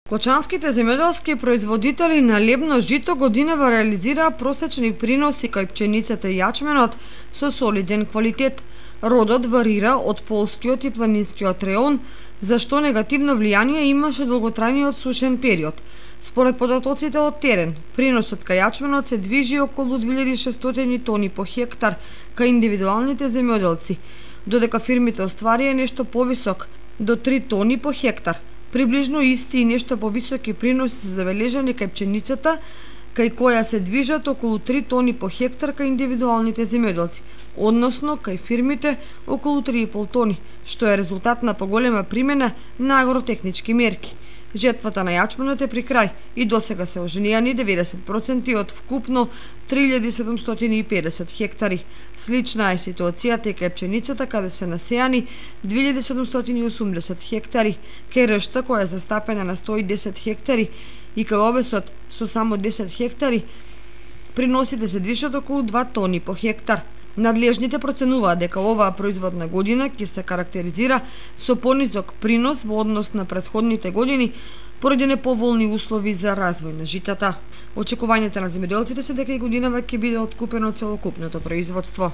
Кочанските земјоделски производители на лебно жито годинава реализираа просечни приноси кај пченицата и јачменот со солиден квалитет. Родот варира од полскиот и планинскиот реон, за што негативно влијание имаше долготрајниот сушен период. Според податоците од терен, приносот кај јачменот се движи околу 2600 тони по хектар кај индивидуалните земјоделци, додека фирмите остварија нешто повисок до 3 тони по хектар. Приближно исти и нешто повисоки приноси се забележани кај пченицата, кај која се движат околу 3 тони по хектар кај индивидуалните земјоделци, односно кај фирмите околу 3,5 тони, што е резултат на поголема примена на агротехнички мерки. Жетвата на јачменот е при крај и досега се оженеани 90% од вкупно 3750 хектари. Слична е ситуацијата и кај пченицата, каде се насејани 2780 хектари, кај ршта која е застапена на 110 хектари и кај овесот со само 10 хектари, приносите се движат околу 2 тони по хектар. Надлежните проценуваат дека оваа производна година ќе се карактеризира со понизок принос во однос на претходните години поради неповолни услови за развој на житата. Очекувањата на земјоделците се дека и годинава ќе биде откупено целокупното производство.